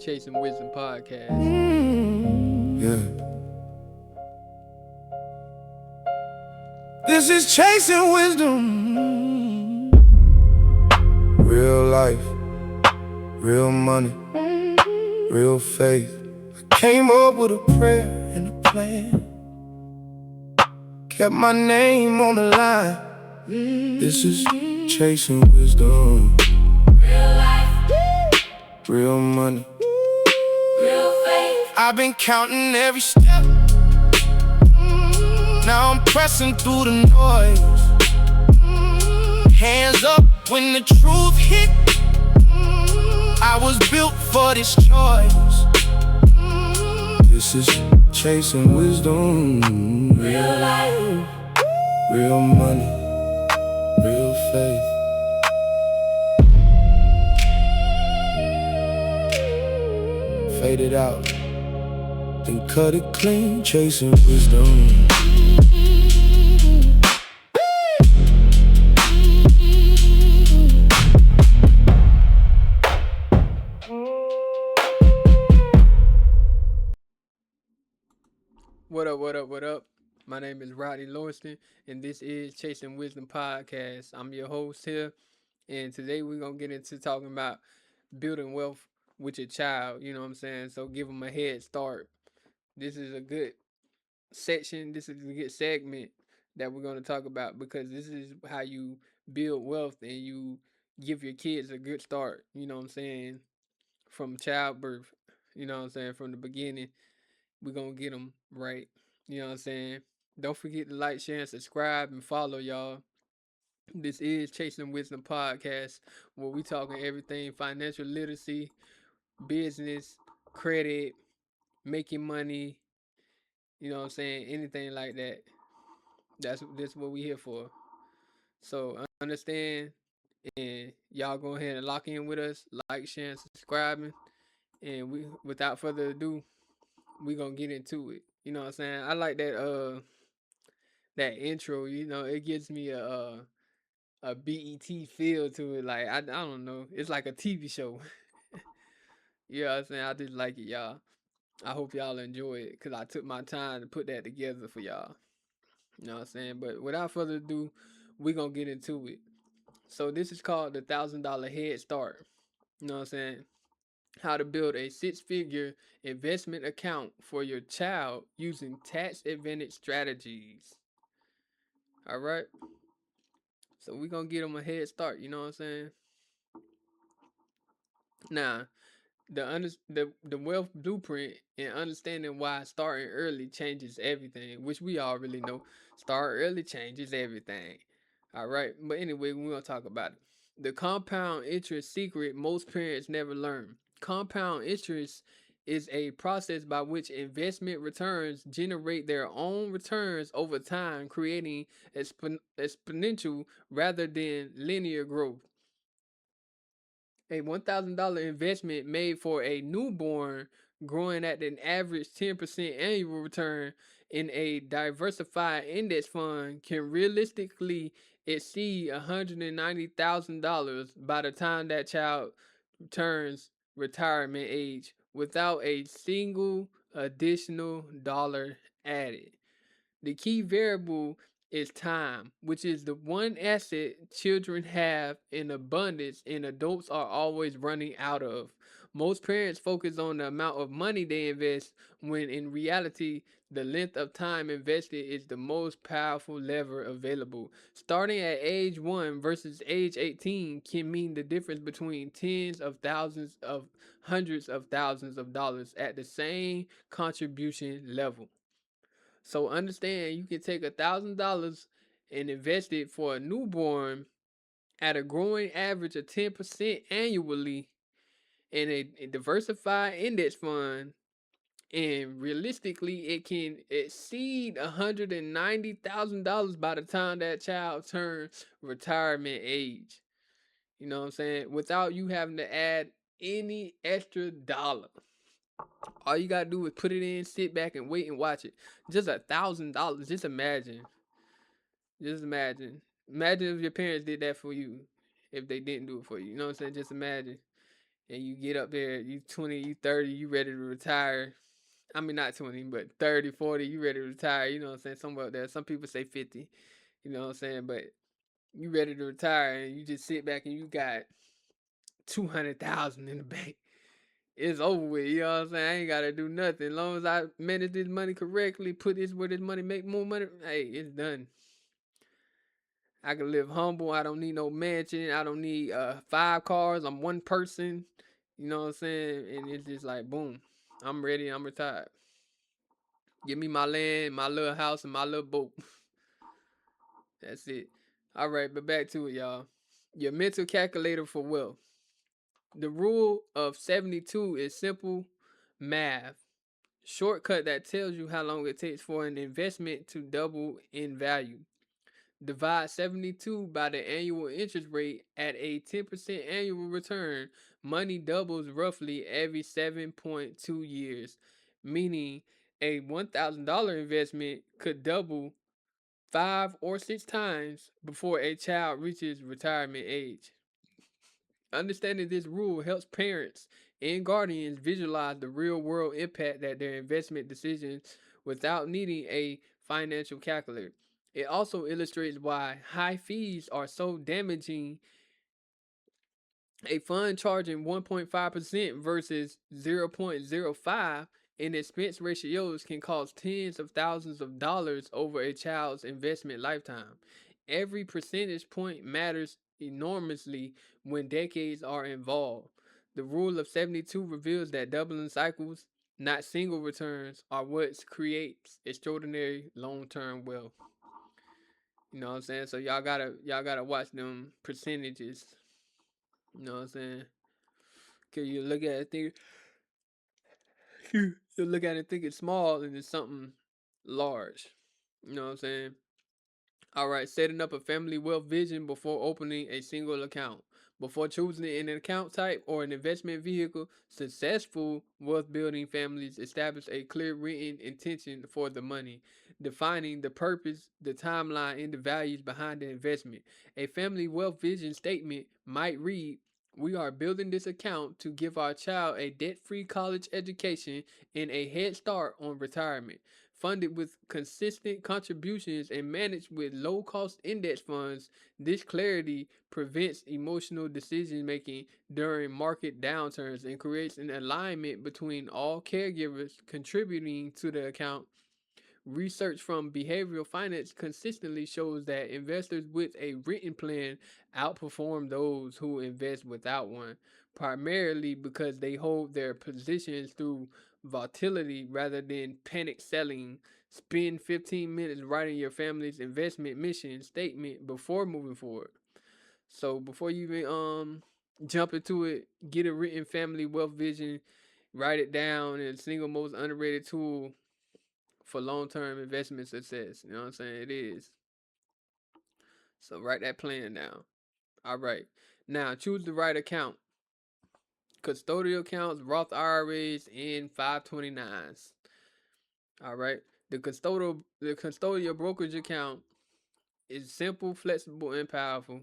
Chasing Wisdom podcast. Yeah. This is Chasing Wisdom. Real life, real money, real faith. I came up with a prayer and a plan. Kept my name on the line. This is Chasing Wisdom. Real life, Real money. real faith. I've been counting every step. Now I'm pressing through the noise. Hands up when the truth hit. I was built for this choice. This is Chasing Wisdom. Real life, Real money, real faith. Fade it out, then cut it clean. Chasing wisdom. What up, what up, what up? My name is Rodney Loiston, and this is Chasing Wisdom podcast. I'm your host here, and today we're going to get into talking about building wealth with your child, you know what I'm saying? So give them a head start. This is a good section, this is a good segment that we're going to talk about because this is how you build wealth and you give your kids a good start, you know what I'm saying? From childbirth, you know what I'm saying? From the beginning we're gonna get them right. You know what I'm saying? Don't forget to like, share, and subscribe and follow y'all. This is Chasing Wisdom Podcast, where we talking everything financial literacy, business, credit, making money, you know what I'm saying? Anything like that. That's what we here for. So understand and y'all go ahead and lock in with us, like, share, and subscribing. And we without further ado, we gonna get into it. You know what I'm saying? I like that intro, it gives me a BET feel to it. Like I don't know. It's like a TV show. You know what I'm saying? I just like it, y'all. I hope y'all enjoy it because I took my time to put that together for y'all. You know what I'm saying? But without further ado, we gonna get into it. So this is called the $1,000 head start. You know what I'm saying? How to build a six-figure investment account for your child using tax advantage strategies. All right. So we gonna get them a head start. You know what I'm saying? Now, the wealth blueprint and understanding why starting early changes everything, which we already know. Start early changes everything. All right. But anyway, we're gonna talk about it. The compound interest secret most parents never learn. Compound interest is a process by which investment returns generate their own returns over time, creating exponential rather than linear growth. A $1,000 investment made for a newborn growing at an average 10% annual return in a diversified index fund can realistically exceed $190,000 by the time that child turns retirement age without a single additional dollar added. The key variable is time, which is the one asset children have in abundance and adults are always running out of. Most parents focus on the amount of money they invest when in reality, the length of time invested is the most powerful lever available. Starting at age 1 versus age 18 can mean the difference between tens of thousands of hundreds of thousands of dollars at the same contribution level. So understand you can take $1,000 and invest it for a newborn at a growing average of 10% annually in a diversified index fund. And realistically, it can exceed $190,000 by the time that child turns retirement age. You know what I'm saying? Without you having to add any extra dollar. All you gotta do is put it in, sit back, and wait and watch it. Just $1,000. Just imagine. Just imagine. Imagine if your parents did that for you. If they didn't do it for you. You know what I'm saying? Just imagine. and you get up there, you 20, you 30, you ready to retire. I mean, not 20, but 30, 40, you ready to retire. You know what I'm saying? Somewhere up there. Some people say 50, you know what I'm saying? But you ready to retire and you just sit back and you got 200,000 in the bank. It's over with. You know what I'm saying? I ain't gotta do nothing. As long as I manage this money correctly, put this where this money make more money. Hey, it's done. I can live humble. I don't need no mansion. I don't need 5 cars. I'm one person. You know what I'm saying? And it's just like boom. I'm ready. I'm retired. Give me my land, my little house, and my little boat. That's it. All right, but back to it, y'all. Your mental calculator for wealth. The rule of 72 is simple math. Shortcut that tells you how long it takes for an investment to double in value. Divide 72 by the annual interest rate at a 10% annual return. Money doubles roughly every 7.2 years, meaning a $1,000 investment could double 5 or 6 times before a child reaches retirement age. Understanding this rule helps parents and guardians visualize the real world impact that their investment decisions without needing a financial calculator. It also illustrates why high fees are so damaging. A fund charging 1.5% versus 0.05 in expense ratios can cost tens of thousands of dollars over a child's investment lifetime. Every percentage point matters enormously when decades are involved. The rule of 72 reveals that doubling cycles, not single returns, are what creates extraordinary long-term wealth. You know what I'm saying? So y'all gotta watch them percentages. You know what I'm saying? Cause you look at it, think you look at it, think it's small, and it's something large. You know what I'm saying? All right, setting up a family wealth vision before opening a single account. Before choosing an account type or an investment vehicle, successful wealth building families establish a clear written intention for the money, defining the purpose, the timeline, and the values behind the investment. A family wealth vision statement might read, we are building this account to give our child a debt free college education and a head start on retirement. Funded with consistent contributions and managed with low cost index funds, this clarity prevents emotional decision making during market downturns and creates an alignment between all caregivers contributing to the account. Research from behavioral finance consistently shows that investors with a written plan outperform those who invest without one, primarily because they hold their positions through volatility rather than panic selling. Spend 15 minutes writing your family's investment mission statement before moving forward. So before you even jump into it, get a written family wealth vision, write it down, and single most underrated tool for long term investment success. You know what I'm saying? It is. So write that plan down. All right. Now choose the right account. Custodial accounts, Roth IRAs, and 529s. All right. The custodial brokerage account is simple, flexible, and powerful.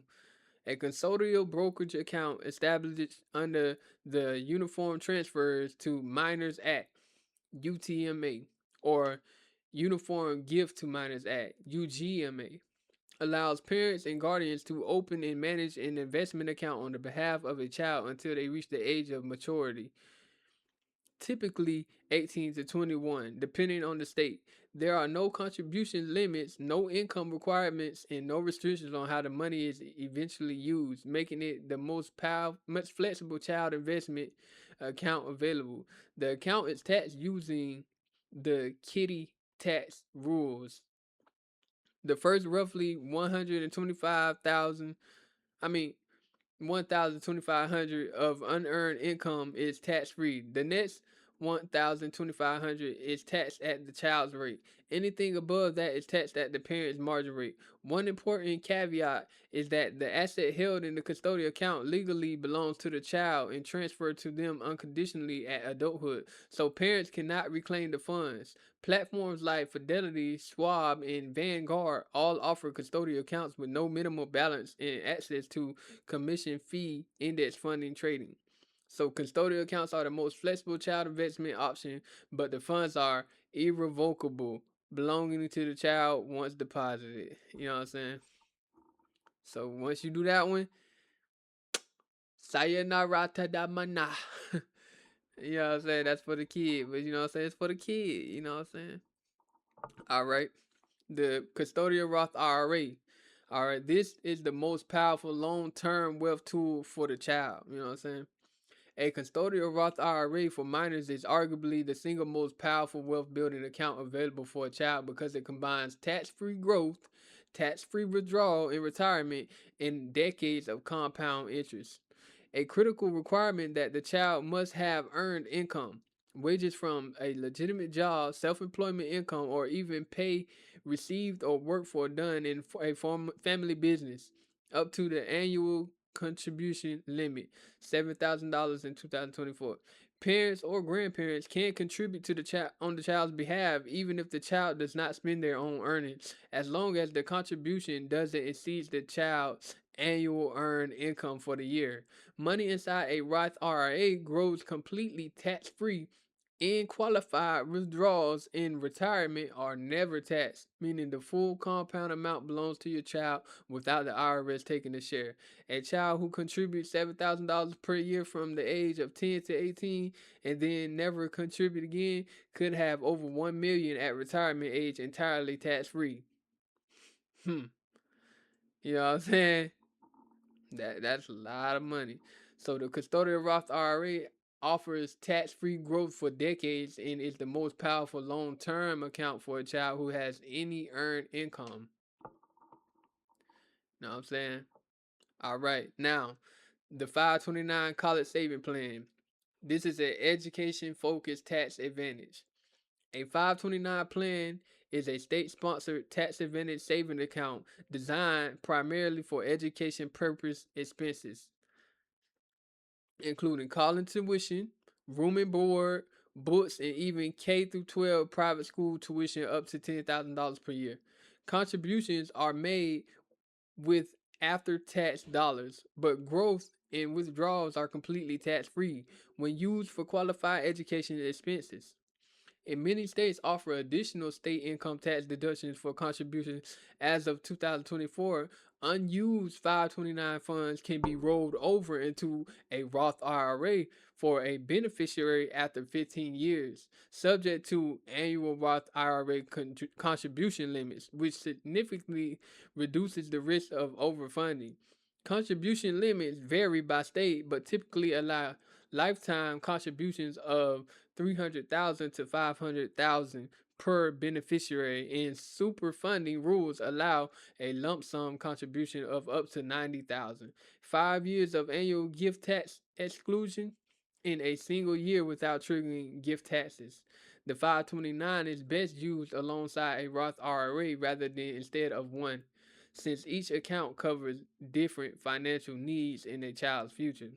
A custodial brokerage account established under the Uniform Transfers to Minors Act (UTMA) or Uniform Gift to Minors Act (UGMA) allows parents and guardians to open and manage an investment account on the behalf of a child until they reach the age of maturity, typically 18 to 21, depending on the state. There are no contribution limits, no income requirements, and no restrictions on how the money is eventually used, making it the most flexible child investment account available. The account is taxed using the kitty tax rules. The first roughly 125,000, I mean 1,2500 of unearned income is tax free. The next 1,2500 is taxed at the child's rate. Anything above that is taxed at the parent's margin rate. One important caveat is that the asset held in the custodial account legally belongs to the child and transferred to them unconditionally at adulthood, so parents cannot reclaim the funds. Platforms like Fidelity, Schwab, and Vanguard all offer custodial accounts with no minimal balance and access to commission fee index funding trading. So custodial accounts are the most flexible child investment option, but the funds are irrevocable, belonging to the child once deposited. You know what I'm saying? So once you do that one, sayonara tadamana. You know what I'm saying? That's for the kid, but you know what I'm saying? It's for the kid. You know what I'm saying? All right. The custodial Roth IRA. All right. This is the most powerful long term wealth tool for the child. You know what I'm saying? A custodial Roth IRA for minors is arguably the single most powerful wealth building account available for a child because it combines tax free growth, tax free withdrawal in retirement, and decades of compound interest. A critical requirement that the child must have earned income, wages from a legitimate job, self employment income, or even pay received or work for done in a family business, up to the annual contribution limit $7,000 in 2024. Parents or grandparents can contribute to the child on the child's behalf, even if the child does not spend their own earnings, as long as the contribution doesn't exceed the child's annual earned income for the year. Money inside a Roth IRA grows completely tax free, and qualified withdrawals in retirement are never taxed, meaning the full compound amount belongs to your child without the IRS taking a share. A child who contributes $7,000 per year from the age of 10 to 18 and then never contribute again could have over 1 million at retirement age entirely tax free. Hmm. You know what I'm saying? That's a lot of money. So the custodial Roth IRA offers tax-free growth for decades and is the most powerful long-term account for a child who has any earned income. Know what I'm saying? All right. Now, the 529 college saving plan. This is an education-focused tax advantage. A 529 plan is a state-sponsored tax advantage saving account designed primarily for education purpose expenses, including college tuition, room and board, books, and even K through 12 private school tuition up to $10,000 per year. Contributions are made with after tax dollars, but growth and withdrawals are completely tax free when used for qualified education expenses. And many states offer additional state income tax deductions for contributions. As of 2024, unused 529 funds can be rolled over into a Roth IRA for a beneficiary after 15 years, subject to annual Roth IRA contribution limits, which significantly reduces the risk of overfunding. Contribution limits vary by state, but typically allow lifetime contributions of 300,000 to 500,000 per beneficiary, and super funding rules allow a lump sum contribution of up to 90,000. 5 years of annual gift tax exclusion in a single year without triggering gift taxes. The 529 is best used alongside a Roth IRA rather than instead of one, since each account covers different financial needs in a child's future.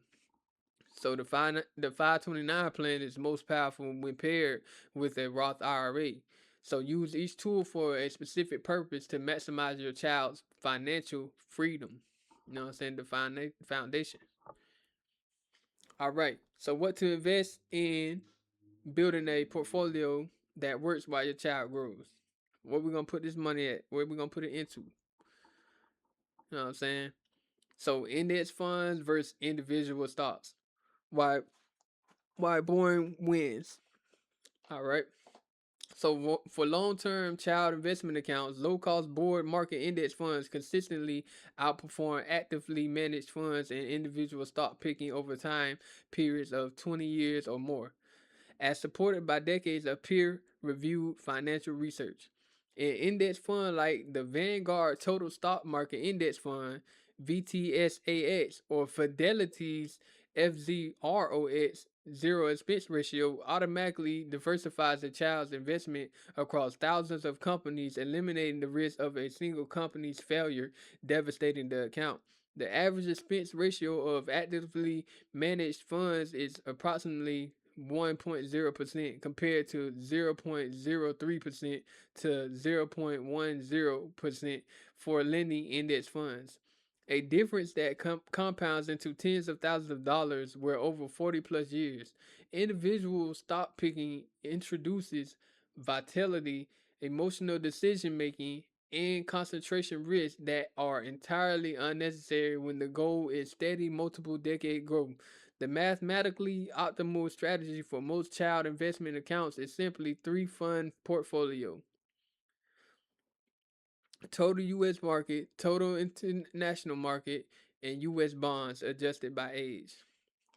So the 529 plan is most powerful when paired with a Roth IRA. So use each tool for a specific purpose to maximize your child's financial freedom. You know what I'm saying? The foundation. All right. So what to invest in building a portfolio that works while your child grows. Where we gonna put this money at? Where we gonna put it into? You know what I'm saying? So index funds versus individual stocks. Why boring wins. All right. So for long-term child investment accounts, low-cost board market index funds consistently outperform actively managed funds and individual stock picking over time periods of 20 years or more, as supported by decades of peer-reviewed financial research. An index fund like the Vanguard Total Stock Market Index Fund, VTSAX, or Fidelity's FZROX zero expense ratio automatically diversifies the child's investment across thousands of companies, eliminating the risk of a single company's failure devastating the account. The average expense ratio of actively managed funds is approximately 1.0% compared to 0.03% to 0.10% for lending index funds. a difference that compounds into tens of thousands of dollars where over 40 plus years. Individual stock picking introduces vitality, emotional decision making, and concentration risks that are entirely unnecessary when the goal is steady multiple decade growth. The mathematically optimal strategy for most child investment accounts is simply three fund portfolio: total US market, total international market, and US bonds adjusted by age.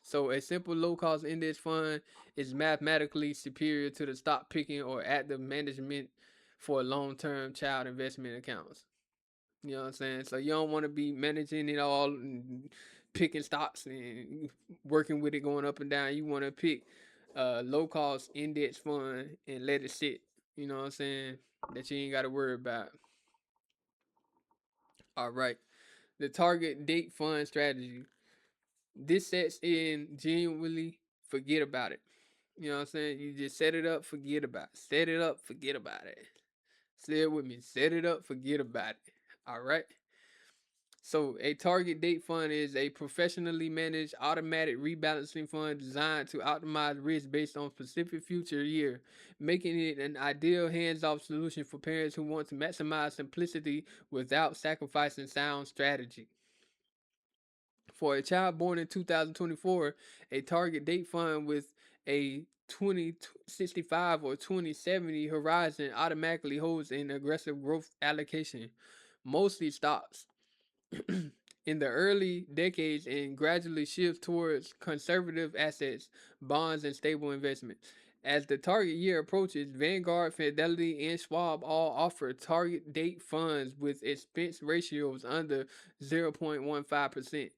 So a simple low cost index fund is mathematically superior to the stock picking or active management for long term child investment accounts. You know what I'm saying? So you don't want to be managing it all and picking stocks and working with it going up and down. You want to pick a low cost index fund and let it sit. You know what I'm saying? That you ain't got to worry about. All right. The target date fund strategy. This sets in genuinely forget about it. You know what I'm saying? You just set it up, forget about it. Set it up, forget about it. Say it with me. Set it up, forget about it. All right. So, a target date fund is a professionally managed automatic rebalancing fund designed to optimize risk based on specific future year, making it an ideal hands-off solution for parents who want to maximize simplicity without sacrificing sound strategy. For a child born in 2024, a target date fund with a 2065 or 2070 horizon automatically holds an aggressive growth allocation, mostly stocks, in the early decades and gradually shift towards conservative assets, bonds, and stable investments. As the target year approaches, Vanguard, Fidelity, and Schwab all offer target date funds with expense ratios under 0.15%.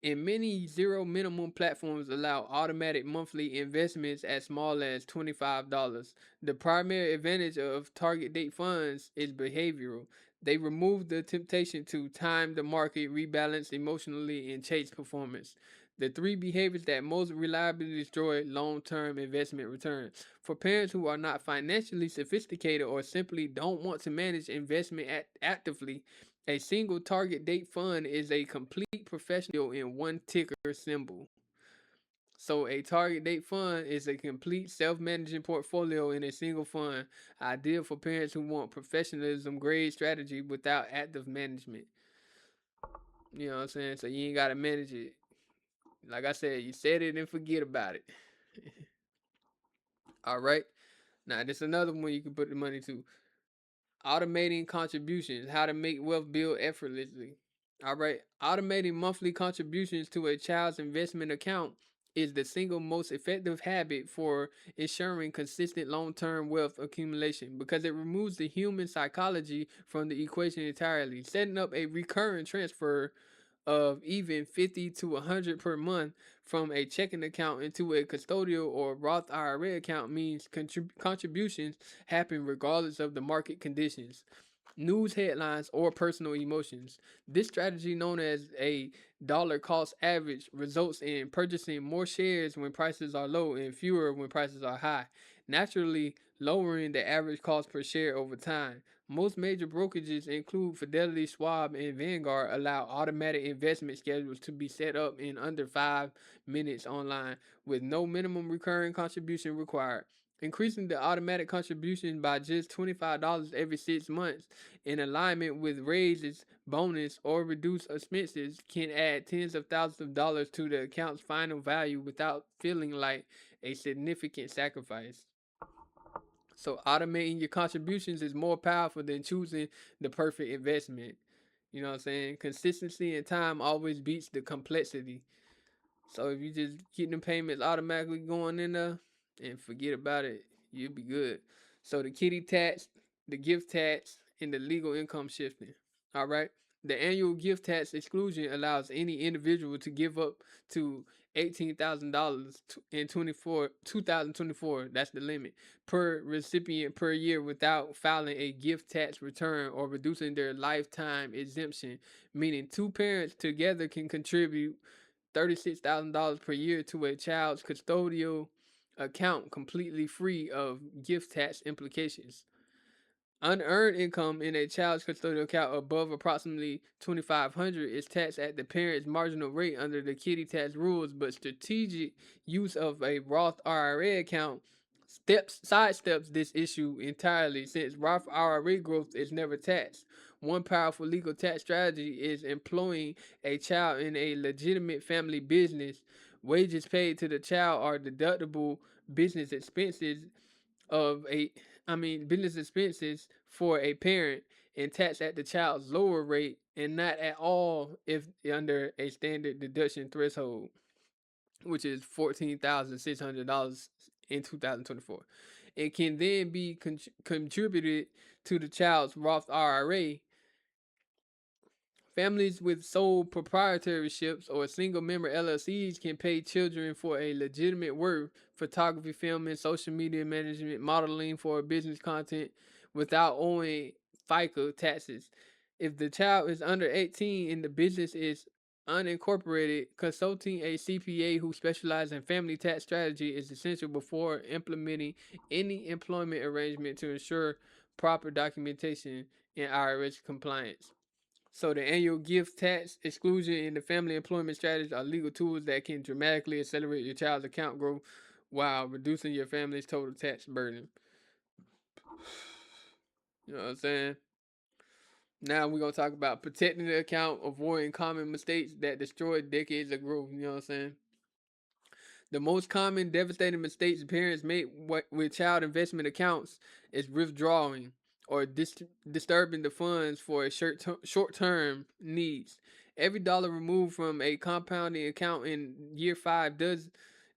And many zero minimum platforms allow automatic monthly investments as small as $25. The primary advantage of target date funds is behavioral. They remove the temptation to time the market, rebalance emotionally, and chase performance. The three behaviors that most reliably destroy long term investment returns. For parents who are not financially sophisticated or simply don't want to manage investment actively, a single target date fund is a complete professional in one ticker symbol. So a target date fund is a complete self-managing portfolio in a single fund, ideal for parents who want professionalism grade strategy without active management. You know what I'm saying? So you ain't gotta manage it. Like I said, you set it and forget about it. All right. Now this is another one you can put the money to. Automating contributions, how to make wealth build effortlessly. All right, automating monthly contributions to a child's investment account is the single most effective habit for ensuring consistent long term wealth accumulation because it removes the human psychology from the equation entirely. Setting up a recurring transfer of even 50 to 100 per month from a checking account into a custodial or Roth IRA account means contributions happen regardless of the market conditions, news headlines, or personal emotions. This strategy, known as a dollar cost average, results in purchasing more shares when prices are low and fewer when prices are high, naturally lowering the average cost per share over time. Most major brokerages include Fidelity, Schwab, and Vanguard allow automatic investment schedules to be set up in under 5 minutes online with no minimum recurring contribution required. Increasing the automatic contribution by just $25 every 6 months in alignment with raises, bonus, or reduced expenses can add tens of thousands of dollars to the account's final value without feeling like a significant sacrifice. So automating your contributions is more powerful than choosing the perfect investment. You know what I'm saying? Consistency and time always beats the complexity. So if you just keep them payments automatically going in there and forget about it, you'll be good. So the kitty tax, the gift tax, and the legal income shifting. All right. The annual gift tax exclusion allows any individual to give up to $18,000 in 2024. That's the limit per recipient per year without filing a gift tax return or reducing their lifetime exemption, meaning two parents together can contribute $36,000 per year to a child's custodial account completely free of gift tax implications. Unearned income in a child's custodial account above approximately 2,500 is taxed at the parent's marginal rate under the kiddie tax rules, but strategic use of a Roth IRA account sidesteps this issue entirely since Roth IRA growth is never taxed. One powerful legal tax strategy is employing a child in a legitimate family business. Wages paid to the child are deductible business expenses of a business expenses for a parent and taxed at the child's lower rate and not at all if under a standard deduction threshold, which is $14,600 in 2024. It can then be contributed to the child's Roth IRA. Families with sole proprietorships or single member LLCs can pay children for a legitimate work, photography, filming, social media management, modeling for business content without owing FICA taxes. If the child is under 18 and the business is unincorporated, consulting a CPA who specializes in family tax strategy is essential before implementing any employment arrangement to ensure proper documentation and IRS compliance. So the annual gift tax exclusion and the family employment strategies are legal tools that can dramatically accelerate your child's account growth while reducing your family's total tax burden. You know what I'm saying? Now we're gonna talk about protecting the account, avoiding common mistakes that destroyed decades of growth. You know what I'm saying? The most common devastating mistakes parents make with child investment accounts is withdrawing or disturbing the funds for a short term needs. Every dollar removed from a compounding account in year 5 does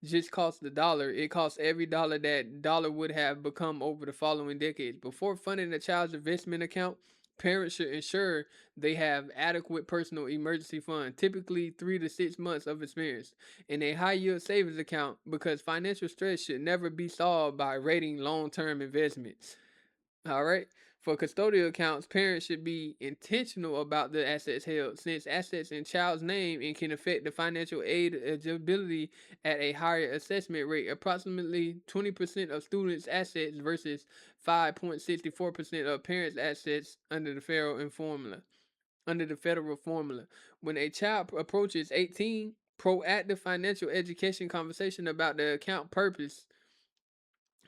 just cost the dollar. It costs every dollar that dollar would have become over the following decades. Before funding a child's investment account, parents should ensure they have adequate personal emergency fund, typically 3 to 6 months of experience, in a high yield savings account because financial stress should never be solved by rating long term investments. All right. For custodial accounts, parents should be intentional about the assets held, since assets in child's name and can affect the financial aid eligibility at a higher assessment rate. Approximately 20% of students' assets versus 5.64% of parents' assets under the federal formula. When a child approaches 18, proactive financial education conversation about the account purpose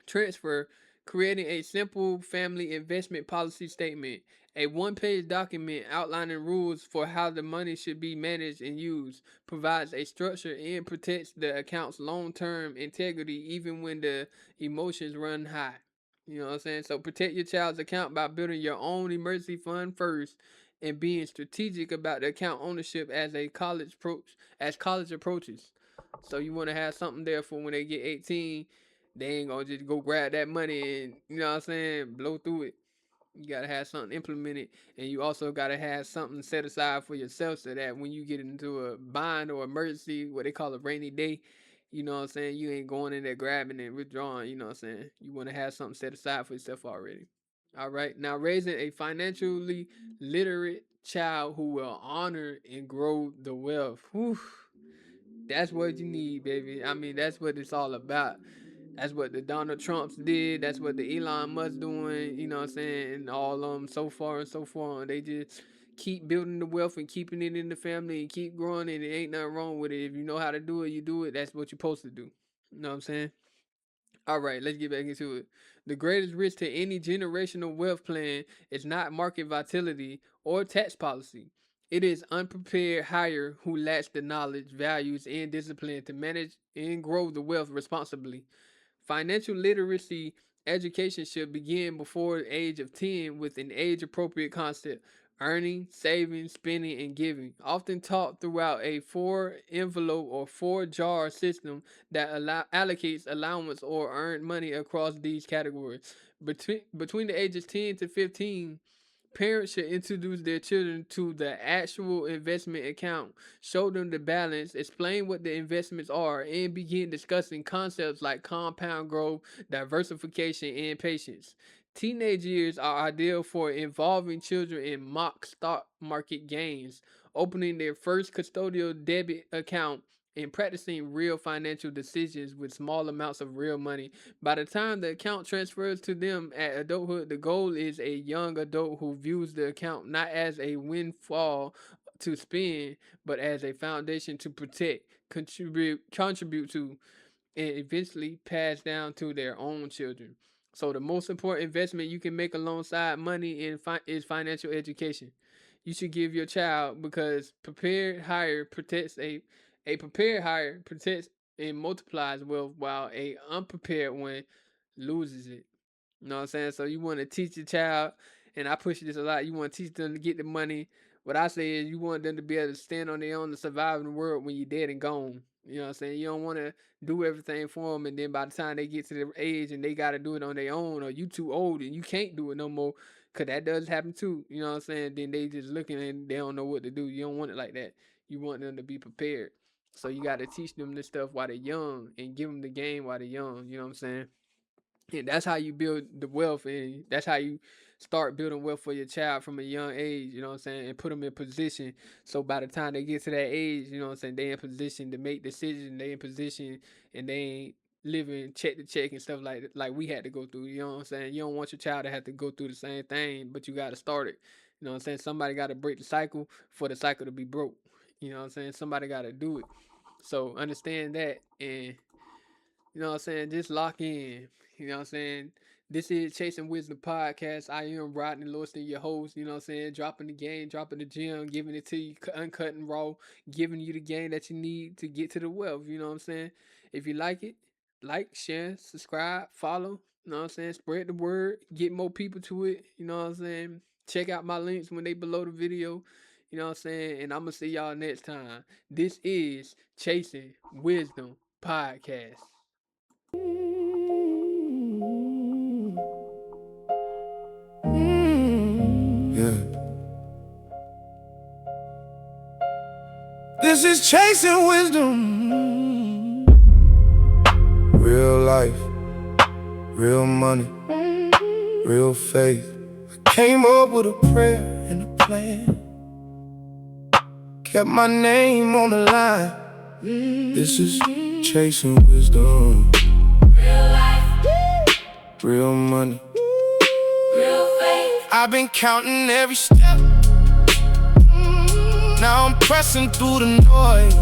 transfer, creating a simple family investment policy statement, a one-page document outlining rules for how the money should be managed and used, provides a structure and protects the account's long-term integrity even when the emotions run high. You know what I'm saying? So protect your child's account by building your own emergency fund first and being strategic about the account ownership as college approaches. So you want to have something there for when they get 18, they ain't gonna just go grab that money and, you know what I'm saying, blow through it. You gotta have something implemented, and you also gotta have something set aside for yourself so that when you get into a bind or emergency, what they call a rainy day, you know what I'm saying, you ain't going in there grabbing and withdrawing. You know what I'm saying. You want to have something set aside for yourself already. All right. Now, raising a financially literate child who will honor and grow the wealth. Whew, that's what you need, baby. That's what it's all about. That's what the Donald Trumps did. That's what the Elon Musk doing. You know what I'm saying? And all so far and so far. They just keep building the wealth and keeping it in the family and keep growing it. It ain't nothing wrong with it. If you know how to do it, you do it. That's what you're supposed to do. You know what I'm saying? All right, let's get back into it. The greatest risk to any generational wealth plan is not market volatility or tax policy. It is unprepared hire who lacks the knowledge, values, and discipline to manage and grow the wealth responsibly. Financial literacy education should begin before the age of 10 with an age appropriate concept: earning, saving, spending, and giving, often taught throughout a four envelope or four jar system that allocates allowance or earned money across these categories. Between the ages 10 to 15, parents should introduce their children to the actual investment account, show them the balance, explain what the investments are, and begin discussing concepts like compound growth, diversification, and patience. Teenage years are ideal for involving children in mock stock market gains, opening their first custodial debit account, and practicing real financial decisions with small amounts of real money. By the time the account transfers to them at adulthood, the goal is a young adult who views the account not as a windfall to spend, but as a foundation to protect, contribute to, and eventually pass down to their own children. So the most important investment you can make alongside money is financial education. You should give your child, because a prepared hire protects and multiplies wealth, while a unprepared one loses it. You know what I'm saying? So you want to teach your child, and I push this a lot. You want to teach them to get the money. What I say is, you want them to be able to stand on their own and survive in the world when you're dead and gone. You know what I'm saying? You don't want to do everything for them, and then by the time they get to the age and they got to do it on their own, or you too old and you can't do it no more, because that does happen too. You know what I'm saying? Then they just looking and they don't know what to do. You don't want it like that. You want them to be prepared. So you got to teach them this stuff while they're young and give them the game while they're young. You know what I'm saying? And that's how you build the wealth, and that's how you start building wealth for your child from a young age, you know what I'm saying, and put them in position. So by the time they get to that age, you know what I'm saying, they in position to make decisions, they in position, and they ain't living check to check and stuff like we had to go through, you know what I'm saying. You don't want your child to have to go through the same thing, but you got to start it. You know what I'm saying. Somebody got to break the cycle for the cycle to be broke. You know what I'm saying. Somebody got to do it. So understand that, and you know what I'm saying? Just lock in. You know what I'm saying? This is Chasing Wisdom Podcast. I am Rodney Lawson, your host. You know what I'm saying? Dropping the game, dropping the gem, giving it to you uncut and raw, giving you the game that you need to get to the wealth. You know what I'm saying? If you like it, like, share, subscribe, follow. You know what I'm saying? Spread the word, get more people to it. You know what I'm saying? Check out my links when they below the video. You know what I'm saying? And I'm going to see y'all next time. This is Chasing Wisdom Podcast. Yeah. This is Chasing Wisdom. Real life, real money, real faith. I came up with a prayer and a plan. Kept my name on the line. This is Chasing Wisdom. Real life, Real money. real faith. I've been counting every step. Now I'm pressing through the noise.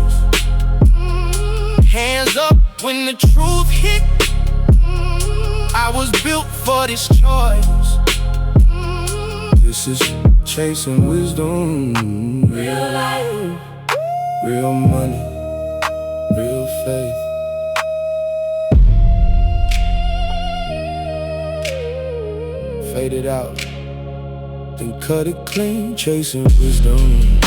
Hands up when the truth hit. I was built for this choice. This is Chasing Wisdom. Real life, Real money, real faith. Fade it out, then cut it clean. Chasing wisdom.